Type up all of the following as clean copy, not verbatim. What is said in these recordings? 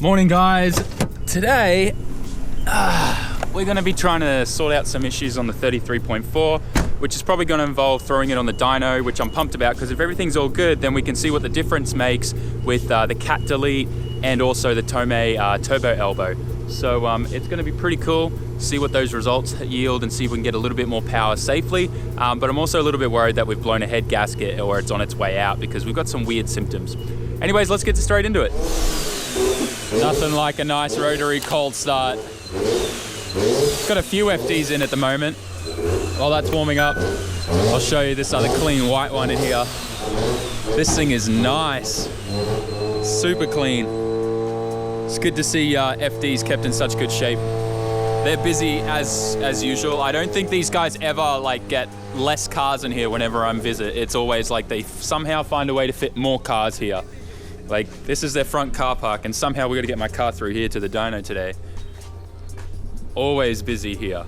Morning guys. Today we're going to be trying to sort out some issues on the 33.4, which is probably going to involve throwing it on the dyno, which I'm pumped about because if everything's all good, then we can see what the difference makes with the cat delete and also the Tomei turbo elbow. So it's going to be pretty cool, see what those results yield and see if we can get a little bit more power safely. But I'm also a little bit worried that we've blown a head gasket or it's on its way out because we've got some weird symptoms. Anyways, let's get straight into it. Nothing like a nice rotary cold start. Got a few FDs in at the moment. While that's warming up, I'll show you this other clean white one in here. This thing is nice, super clean. It's good to see FDs kept in such good shape. They're busy as usual. I don't think these guys ever like get less cars in here whenever I'm visit. It's always like they somehow find a way to fit more cars here. Like this is their front car park and somehow we got to get my car through here to the dyno today. Always busy here.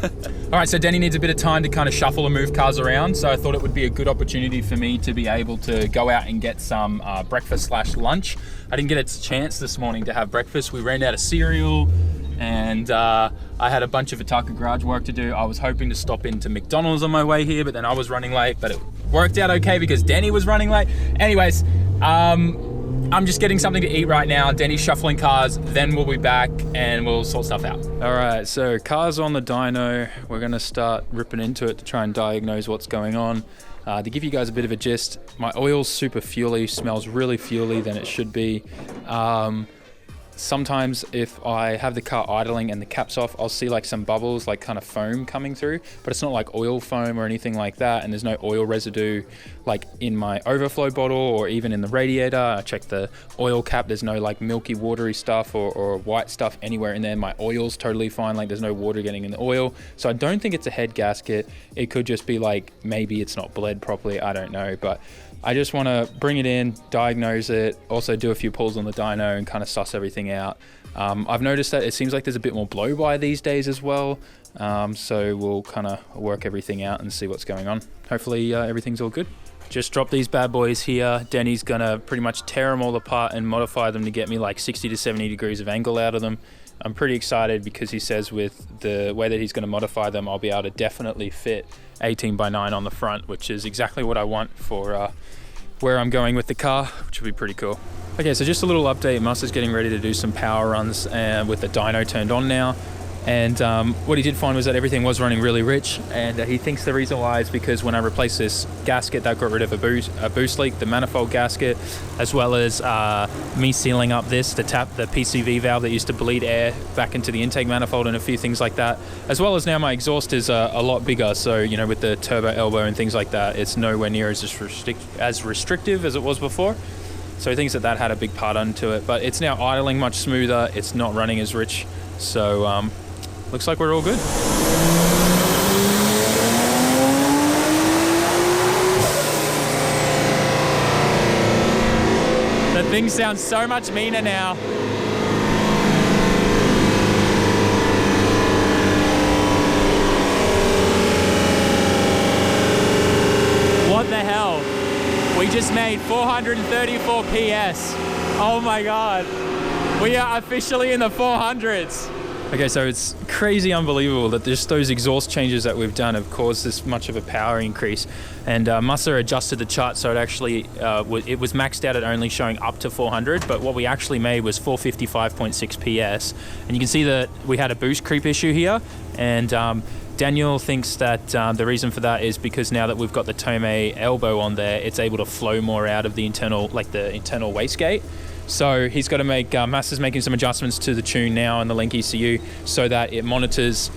All right, so Denny needs a bit of time to kind of shuffle and move cars around. So I thought it would be a good opportunity for me to be able to go out and get some breakfast/lunch. I didn't get a chance this morning to have breakfast. We ran out of cereal and I had a bunch of Ataka garage work to do. I was hoping to stop into McDonald's on my way here, but then I was running late, but it worked out okay because Denny was running late. Anyways, I'm just getting something to eat right now. Denny's shuffling cars, then we'll be back and we'll sort stuff out. All right, so cars on the dyno. We're gonna start ripping into it to try and diagnose what's going on. To give you guys a bit of a gist, my oil's super fuely, smells really fuely than it should be. Sometimes if I have the car idling and the cap's off, I'll see like some bubbles, like kind of foam coming through, but it's not like oil foam or anything like that. And there's no oil residue like in my overflow bottle or even in the radiator. I checked the oil cap. There's no like milky watery stuff or white stuff anywhere in there. My oil's totally fine. Like there's no water getting in the oil. So I don't think it's a head gasket. It could just be like, maybe it's not bled properly. I don't know, but I just want to bring it in, diagnose it, also do a few pulls on the dyno and kind of suss everything out. I've noticed that it seems like there's a bit more blow-by these days as well. So we'll kind of work everything out and see what's going on. Hopefully everything's all good. Just dropped these bad boys here. Denny's gonna pretty much tear them all apart and modify them to get me like 60 to 70 degrees of angle out of them. I'm pretty excited because he says with the way that he's going to modify them, I'll be able to definitely fit 18x9 on the front, which is exactly what I want for where I'm going with the car, which will be pretty cool. Okay, so just a little update. Master's getting ready to do some power runs with the dyno turned on now. And what he did find was that everything was running really rich, and he thinks the reason why is because when I replaced this gasket, that got rid of a boost leak, the manifold gasket, as well as me sealing up this to tap the PCV valve that used to bleed air back into the intake manifold and a few things like that, as well as now my exhaust is a lot bigger, so you know, with the turbo elbow and things like that, it's nowhere near as restrictive as it was before. So he thinks that had a big part onto it, but it's now idling much smoother, it's not running as rich, so looks like we're all good. The thing sounds so much meaner now. What the hell? We just made 434 PS. Oh my God. We are officially in the 400s. Okay, so it's crazy unbelievable that just those exhaust changes that we've done have caused this much of a power increase. And Musa adjusted the chart so it actually, it was maxed out at only showing up to 400, but what we actually made was 455.6 PS. And you can see that we had a boost creep issue here. And Daniel thinks that the reason for that is because now that we've got the Tomei elbow on there, it's able to flow more out of the internal, like the internal wastegate. So he's got to make, Master's making some adjustments to the tune now in the Link ECU so that it monitors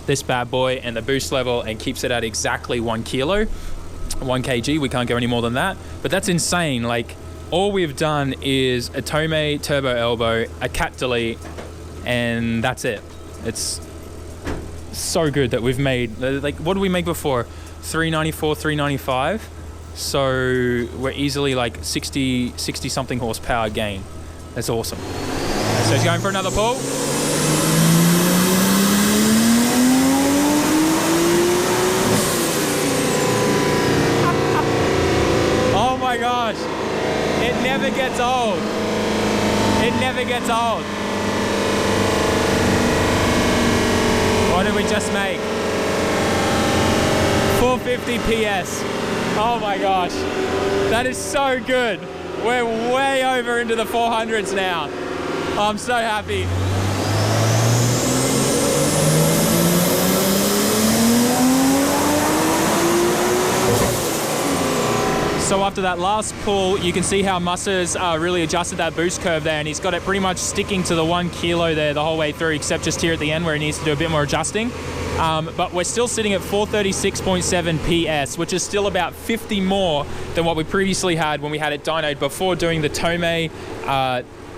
this bad boy and the boost level and keeps it at exactly 1 kilo, 1 kg. We can't go any more than that, but that's insane. Like all we've done is a Tomei turbo elbow, a cat delete, and that's it. It's so good that we've made, like, what did we make before? 394, 395. So we're easily like 60 something horsepower gain. That's awesome. So he's going for another pull. Oh my gosh, it never gets old. It never gets old. What did we just make? 450 PS. Oh my gosh. That is so good. We're way over into the 400s now. I'm so happy. So after that last pull, you can see how Musser's really adjusted that boost curve there, and he's got it pretty much sticking to the 1 kilo there the whole way through, except just here at the end where he needs to do a bit more adjusting. But we're still sitting at 436.7 PS, which is still about 50 more than what we previously had when we had it dynoed before doing the Tomei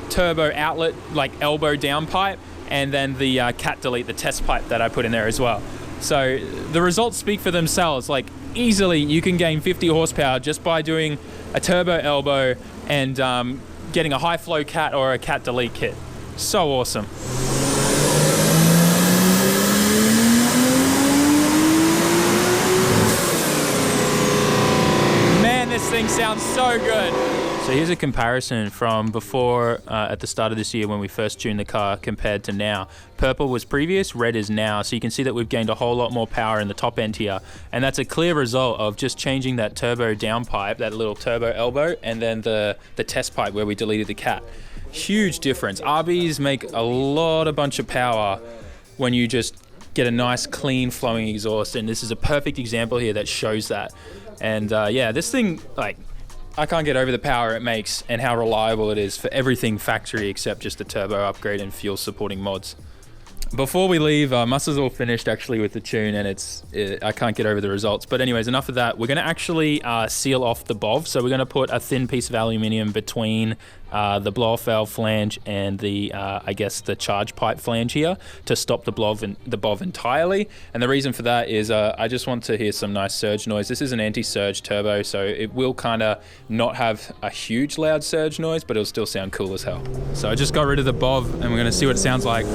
turbo outlet, like elbow down pipe, and then the cat delete, the test pipe that I put in there as well. So the results speak for themselves. Like easily you can gain 50 horsepower just by doing a turbo elbow and getting a high flow cat or a cat delete kit. So awesome. Man, this thing sounds so good. So here's a comparison from before at the start of this year when we first tuned the car compared to now. Purple was previous, red is now. So you can see that we've gained a whole lot more power in the top end here. And that's a clear result of just changing that turbo down pipe, that little turbo elbow, and then the test pipe where we deleted the cat. Huge difference. RBs make a bunch of power when you just get a nice clean flowing exhaust. And this is a perfect example here that shows that. And yeah, this thing, like, I can't get over the power it makes and how reliable it is for everything factory except just a turbo upgrade and fuel supporting mods. Before we leave, Musser's all finished actually with the tune, and I can't get over the results. But anyways, enough of that. We're going to actually seal off the BOV. So we're going to put a thin piece of aluminium between the blow-off valve flange and the, I guess, the charge pipe flange here to stop the BOV entirely. And the reason for that is I just want to hear some nice surge noise. This is an anti-surge turbo, so it will kind of not have a huge loud surge noise, but it'll still sound cool as hell. So I just got rid of the BOV, and we're going to see what it sounds like.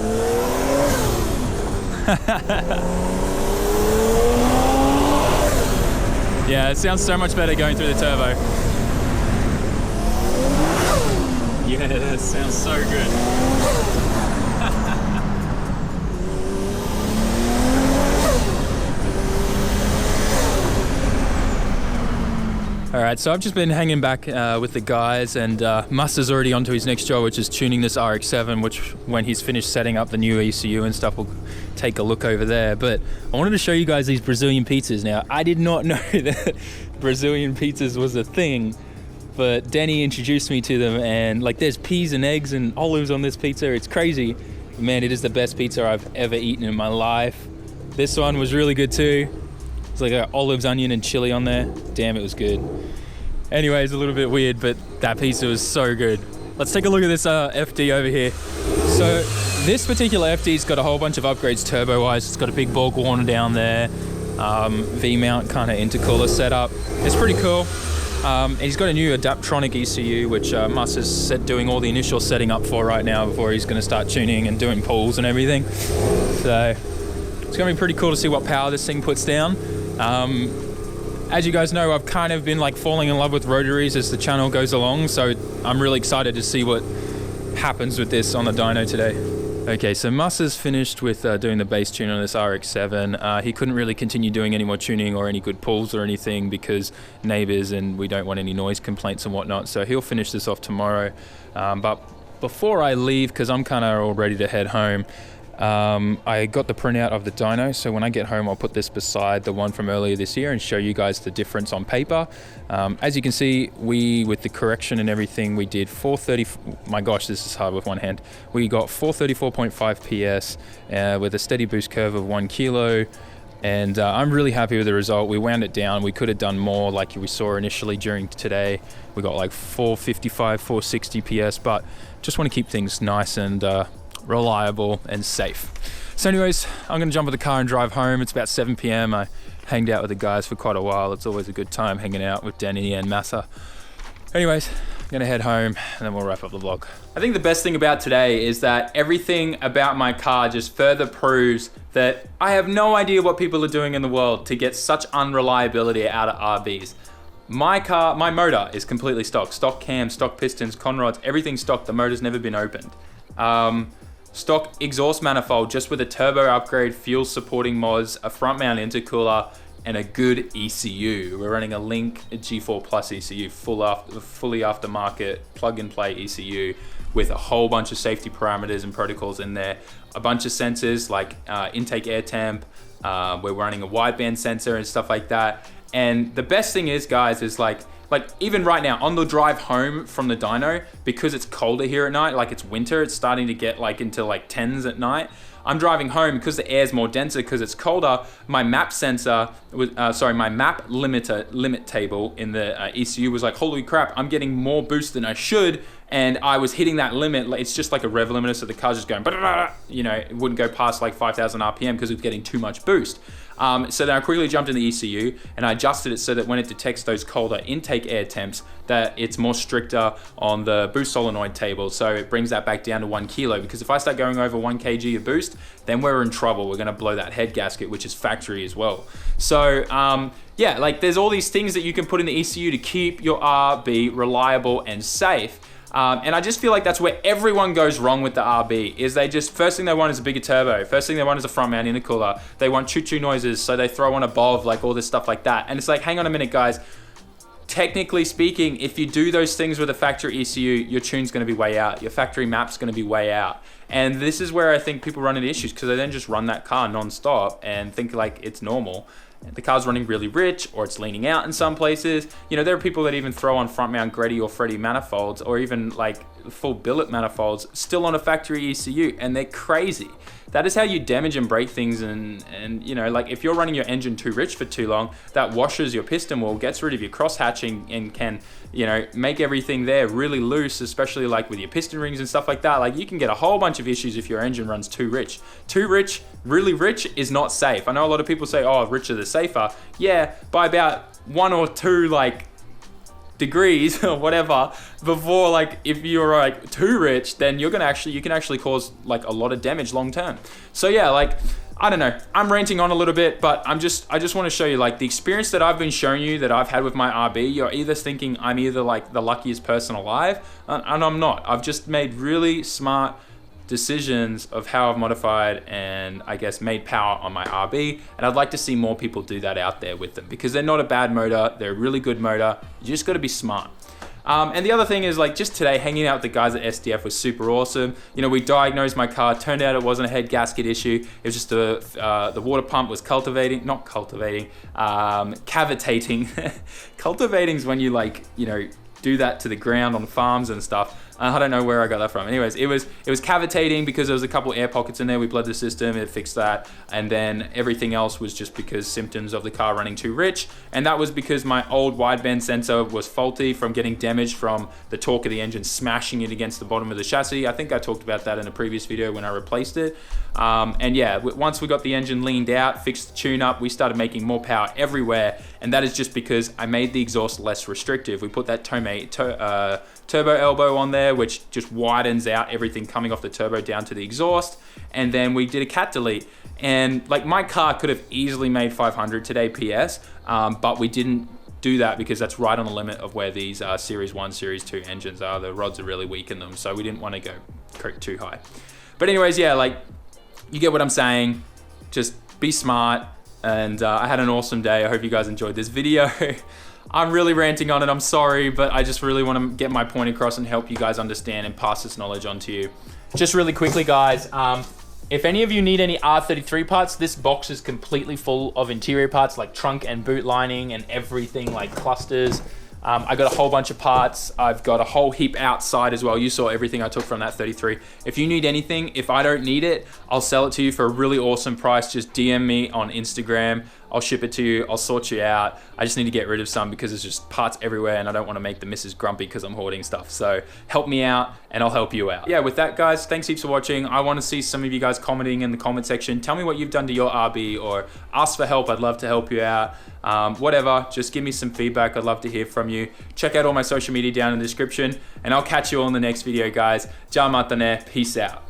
Yeah, it sounds so much better going through the turbo. Yeah, that sounds so good. All right, so I've just been hanging back with the guys, and Musser's already onto his next job, which is tuning this RX-7, which when he's finished setting up the new ECU and stuff, we'll take a look over there. But I wanted to show you guys these Brazilian pizzas. Now, I did not know that Brazilian pizzas was a thing, but Danny introduced me to them, and like there's peas and eggs and olives on this pizza. It's crazy. Man, it is the best pizza I've ever eaten in my life. This one was really good too. It's like olives, onion, and chili on there. Damn, it was good. Anyways, a little bit weird, but that pizza was so good. Let's take a look at this FD over here. So this particular FD's got a whole bunch of upgrades turbo-wise. It's got a big Borg Warner down there, V-mount kind of intercooler setup. It's pretty cool. And he's got a new Adaptronic ECU, which Mus is doing all the initial setting up for right now before he's going to start tuning and doing pulls and everything. So it's going to be pretty cool to see what power this thing puts down. As you guys know, I've kind of been like falling in love with rotaries as the channel goes along, so I'm really excited to see what happens with this on the dyno today. Okay, so Mus is finished with doing the bass tune on this RX-7. He couldn't really continue doing any more tuning or any good pulls or anything because neighbors, and we don't want any noise complaints and whatnot, so he'll finish this off tomorrow. But before I leave, because I'm kind of all ready to head home, I got the printout of the dyno, so when I get home I'll put this beside the one from earlier this year and show you guys the difference on paper. As you can see, with the correction and everything, we did 430, my gosh, this is hard with one hand. We got 434.5 PS with a steady boost curve of 1 kilo, and I'm really happy with the result. We wound it down. We could have done more like we saw initially during today. We got like 455, 460 PS, but just want to keep things nice and reliable and safe. So anyways, I'm gonna jump in the car and drive home. It's about 7 p.m. I hanged out with the guys for quite a while. It's always a good time hanging out with Danny and Massa. Anyways, I'm gonna head home and then we'll wrap up the vlog. I think the best thing about today is that everything about my car just further proves that I have no idea what people are doing in the world to get such unreliability out of RBs. My motor is completely stock. Stock cam, stock pistons, conrods, everything's stock. The motor's never been opened. Stock exhaust manifold, just with a turbo upgrade, fuel supporting mods, a front mount intercooler, and a good ECU. We're running a Link G4 Plus ECU, fully aftermarket, plug and play ECU with a whole bunch of safety parameters and protocols in there. A bunch of sensors like intake air temp. We're running a wideband sensor and stuff like that. And the best thing is, guys, is like even right now on the drive home from the dyno, because it's colder here at night, like it's winter, it's starting to get like into like 10s at night. I'm driving home because the air's more denser because it's colder. My map sensor, my map limit table in the ECU was like, holy crap, I'm getting more boost than I should. And I was hitting that limit. It's just like a rev limiter, so the car's just going, you know, it wouldn't go past like 5,000 RPM because it was getting too much boost. So then I quickly jumped in the ECU and I adjusted it so that when it detects those colder intake air temps, that it's more stricter on the boost solenoid table. So it brings that back down to 1 kilo, because if I start going over 1 kg of boost, then we're in trouble. We're gonna blow that head gasket, which is factory as well. So yeah, like there's all these things that you can put in the ECU to keep your RB reliable and safe. And I just feel like that's where everyone goes wrong with the RB, is they just, first thing they want is a bigger turbo. First thing they want is a front mount intercooler. They want choo-choo noises, so they throw on a BOV, like all this stuff like that. And it's like, hang on a minute, guys. Technically speaking, if you do those things with a factory ECU, your tune's gonna be way out. Your factory map's gonna be way out. And this is where I think people run into issues, because they then just run that car non-stop and think like it's normal. The car's running really rich, or it's leaning out in some places. You know, there are people that even throw on front mount Grady or Freddy manifolds, or even like full billet manifolds still on a factory ECU, and they're crazy. That is how you damage and break things. And you know, like if you're running your engine too rich for too long, that washes your piston wall, gets rid of your cross hatching, and can, you know, make everything there really loose, especially like with your piston rings and stuff like that. Like you can get a whole bunch of issues if your engine runs too rich. Too rich, really rich is not safe. I know a lot of people say, oh, richer the safer. Yeah, by about 1 or 2 like degrees or whatever before, like if you're like too rich, then you can actually cause like a lot of damage long term. So yeah, like I don't know, I'm ranting on a little bit, but I just want to show you like the experience that I've been showing you, that I've had with my RB. You're either thinking I'm either like the luckiest person alive, and I'm not. I've just made really smart decisions of how I've modified and I guess made power on my RB, and I'd like to see more people do that out there with them, because they're not a bad motor, they're a really good motor. You just got to be smart. And the other thing is, like, just today hanging out with the guys at SDF was super awesome. You know, we diagnosed my car. Turned out it wasn't a head gasket issue. It was just the water pump was cavitating. Cultivating is when you, like, you know, do that to the ground on farms and stuff. I don't know where I got that from. Anyways, it was cavitating because there was a couple air pockets in there. We bled the system, it fixed that. And then everything else was just because symptoms of the car running too rich. And that was because my old wideband sensor was faulty from getting damaged from the torque of the engine smashing it against the bottom of the chassis. I think I talked about that in a previous video when I replaced it. And yeah, once we got the engine leaned out, fixed the tune up, we started making more power everywhere. And that is just because I made the exhaust less restrictive. We put that turbo elbow on there, which just widens out everything coming off the turbo down to the exhaust. And then we did a cat delete. And like my car could have easily made 500 today PS, but we didn't do that because that's right on the limit of where these Series 1, Series 2 engines are. The rods are really weak in them, so we didn't want to go too high. But anyways, yeah, like you get what I'm saying. Just be smart. And I had an awesome day. I hope you guys enjoyed this video. I'm really ranting on it, I'm sorry, but I just really want to get my point across and help you guys understand and pass this knowledge on to you. Just really quickly, guys, if any of you need any R33 parts, this box is completely full of interior parts like trunk and boot lining and everything, like clusters. I got a whole bunch of parts. I've got a whole heap outside as well. You saw everything I took from that 33. If you need anything, if I don't need it, I'll sell it to you for a really awesome price. Just DM me on Instagram. I'll ship it to you. I'll sort you out. I just need to get rid of some because there's just parts everywhere and I don't want to make the missus grumpy because I'm hoarding stuff. So help me out and I'll help you out. Yeah, with that, guys, thanks heaps for watching. I want to see some of you guys commenting in the comment section. Tell me what you've done to your RB or ask for help. I'd love to help you out. Whatever, just give me some feedback. I'd love to hear from you. Check out all my social media down in the description and I'll catch you all in the next video, guys. Ja mata ne. Peace out.